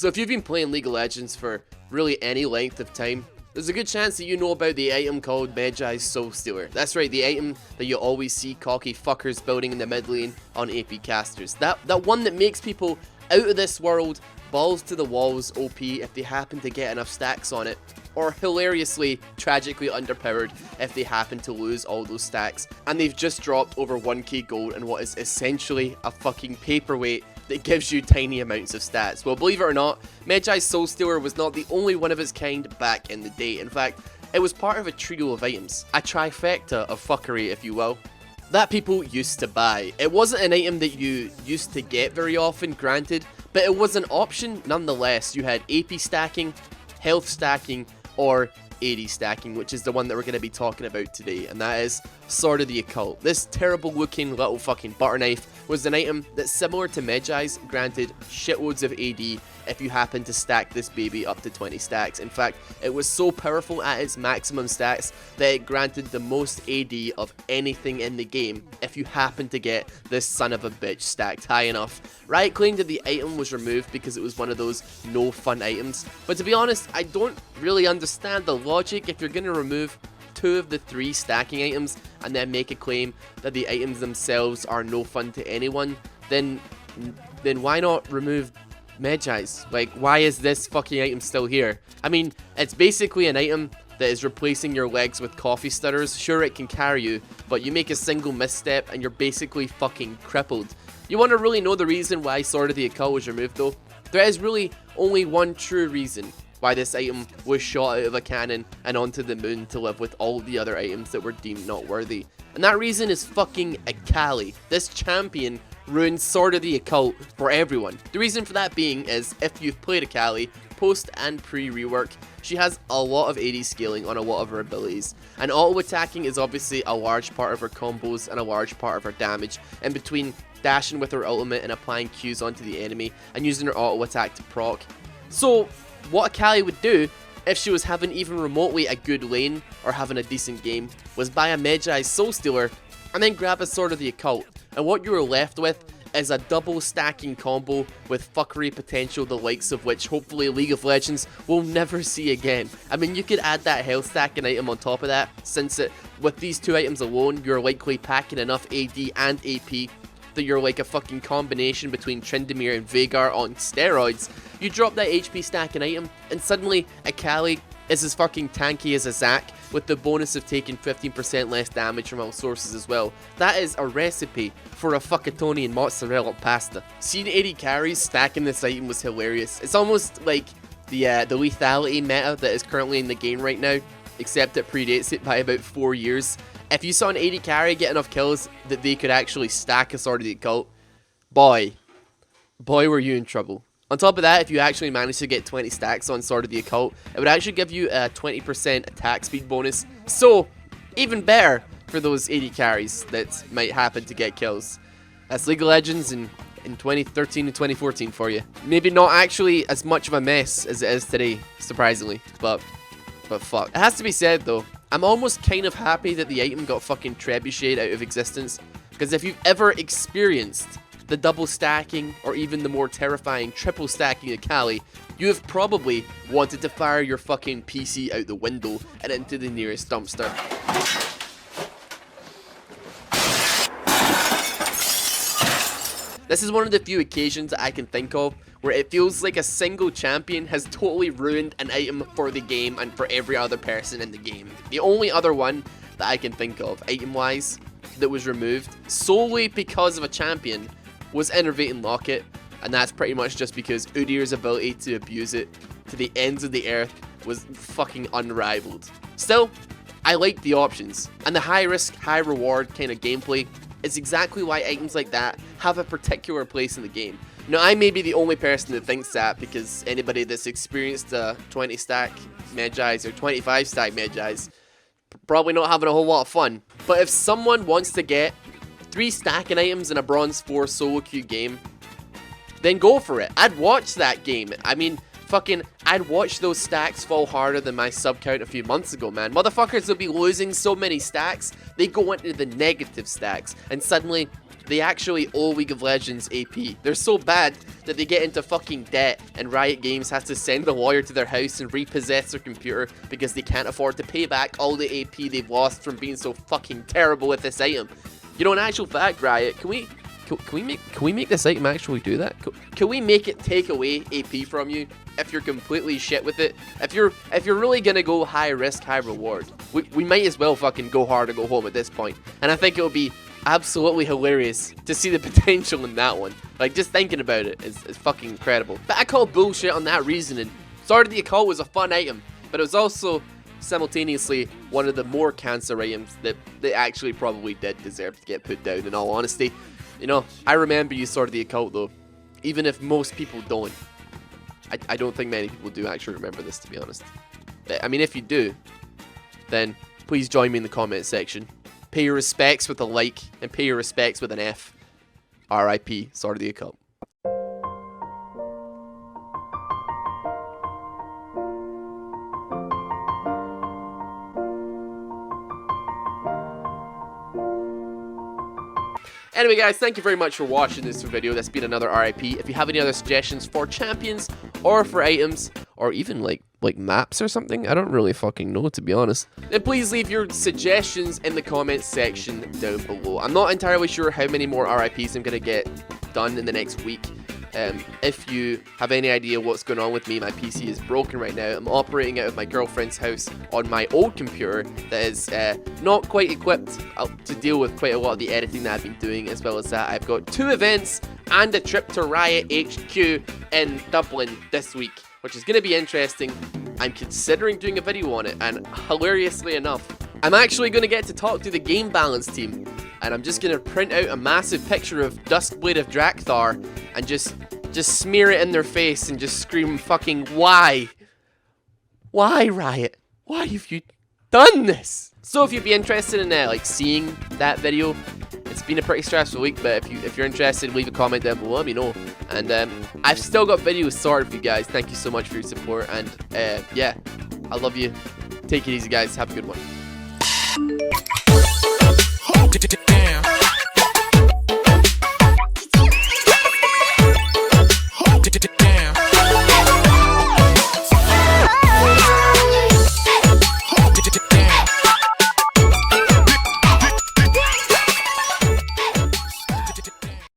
So if you've been playing League of Legends for really any length of time, there's a good chance that you know about the item called Medjai's Soul Stealer. That's right, the item that you always see cocky fuckers building in the mid lane on AP casters. That one that makes people out of this world balls to the walls OP if they happen to get enough stacks on it, or hilariously, tragically underpowered if they happen to lose all those stacks, and they've just dropped over 1k gold in what is essentially a fucking paperweight that gives you tiny amounts of stats. Well, believe it or not, Medjai's Soul Stealer was not the only one of its kind back in the day. In fact, it was part of a trio of items, a trifecta of fuckery if you will, that people used to buy. It wasn't an item that you used to get very often, granted, but it was an option nonetheless. You had AP stacking, health stacking, or AD stacking, which is the one that we're going to be talking about today, and that is Sword of the Occult. This terrible looking little fucking butter knife was an item that's similar to Medjai's, granted shitloads of AD if you happen to stack this baby up to 20 stacks. In fact, it was so powerful at its maximum stats that it granted the most AD of anything in the game if you happen to get this son of a bitch stacked high enough. Riot claimed that the item was removed because it was one of those no fun items, but to be honest, I don't really understand the logic if you're going to remove 2 of the 3 stacking items and then make a claim that the items themselves are no fun to anyone. Then why not remove Medjai's? Like, why is this fucking item still here? I mean, it's basically an item that is replacing your legs with coffee stirrers. Sure, it can carry you, but you make a single misstep and you're basically fucking crippled. You want to really know the reason why Sword of the Occult was removed though? There is really only one true reason why this item was shot out of a cannon and onto the moon to live with all the other items that were deemed not worthy. And that reason is fucking Akali. This champion ruined Sword of the Occult for everyone. The reason for that being is, if you've played Akali, post and pre-rework, she has a lot of AD scaling on a lot of her abilities. And auto attacking is obviously a large part of her combos and a large part of her damage, in between dashing with her ultimate and applying Qs onto the enemy and using her auto attack to proc. So what Akali would do if she was having even remotely a good lane or having a decent game was buy a Medjai's Soul Stealer and then grab a Sword of the Occult, and what you were left with is a double stacking combo with fuckery potential, the likes of which hopefully League of Legends will never see again. I mean, you could add that health stacking item on top of that, since with these 2 items alone you're likely packing enough AD and AP that you're like a fucking combination between Tryndamere and Veigar on steroids. You drop that HP stacking item and suddenly Akali is as fucking tanky as a Zac, with the bonus of taking 15% less damage from all sources as well. That is a recipe for a fuckatoni and mozzarella pasta. Seeing AD carries stacking this item was hilarious. It's almost like the lethality meta that is currently in the game right now, except it predates it by about 4 years. If you saw an AD carry get enough kills that they could actually stack a Sword of the Occult, boy were you in trouble. On top of that, if you actually managed to get 20 stacks on Sword of the Occult, it would actually give you a 20% attack speed bonus. So, even better for those AD carries that might happen to get kills. That's League of Legends in 2013 and 2014 for you. Maybe not actually as much of a mess as it is today, surprisingly, but fuck. It has to be said though, I'm almost kind of happy that the item got fucking trebucheted out of existence, because if you've ever experienced the double stacking or even the more terrifying triple stacking Akali, you have probably wanted to fire your fucking PC out the window and into the nearest dumpster. This is one of the few occasions that I can think of where it feels like a single champion has totally ruined an item for the game and for every other person in the game. The only other one that I can think of, item-wise, that was removed solely because of a champion was Innervating Locket, and that's pretty much just because Udyr's ability to abuse it to the ends of the earth was fucking unrivaled. Still, I like the options, and the high risk, high reward kind of gameplay is exactly why items like that have a particular place in the game. Now, I may be the only person that thinks that, because anybody that's experienced 20 stack Medjai's or 25 stack Medjai's probably not having a whole lot of fun. But if someone wants to get 3 stacking items in a bronze 4 solo queue game, then go for it. I'd watch that game. I mean, fucking, I'd watch those stacks fall harder than my sub count a few months ago, man. Motherfuckers will be losing so many stacks, they go into the negative stacks, and suddenly they actually owe League of Legends AP. They're so bad that they get into fucking debt, and Riot Games has to send a lawyer to their house and repossess their computer because they can't afford to pay back all the AP they've lost from being so fucking terrible with this item. You know, in actual fact, Riot, can we make this item actually do that? Can we make it take away AP from you if you're completely shit with it? If you're really gonna go high risk, high reward, we might as well fucking go hard or go home at this point. And I think it would be absolutely hilarious to see the potential in that one. Like, just thinking about it is fucking incredible. But I call bullshit on that reasoning. Sword of the Occult was a fun item, but it was also simultaneously one of the more cancer items that actually probably did deserve to get put down, in all honesty. You know, I remember you, Sword of the Occult, though. Even if most people don't. I don't think many people do actually remember this, to be honest. I mean, if you do, then please join me in the comment section. Pay your respects with a like, and pay your respects with an F. R.I.P. Sword of the Occult. Anyway guys, thank you very much for watching this video. That's been another RIP. If you have any other suggestions for champions or for items or even like maps or something, I don't really fucking know, to be honest, then please leave your suggestions in the comments section down below. I'm not entirely sure how many more RIPs I'm gonna get done in the next week. If you have any idea what's going on with me, my PC is broken right now. I'm operating out of my girlfriend's house on my old computer that is not quite equipped to deal with quite a lot of the editing that I've been doing. As well as that, I've got 2 events and a trip to Riot HQ in Dublin this week, which is going to be interesting. I'm considering doing a video on it, and hilariously enough, I'm actually going to get to talk to the game balance team. And I'm just going to print out a massive picture of Duskblade of Drakthar and just smear it in their face and just scream fucking why? Why, Riot? Why have you done this? So if you'd be interested in like seeing that video, it's been a pretty stressful week, but if you're interested, leave a comment down below, let me know. And I've still got videos sorted for you guys. Thank you so much for your support, and yeah, I love you. Take it easy, guys. Have a good one.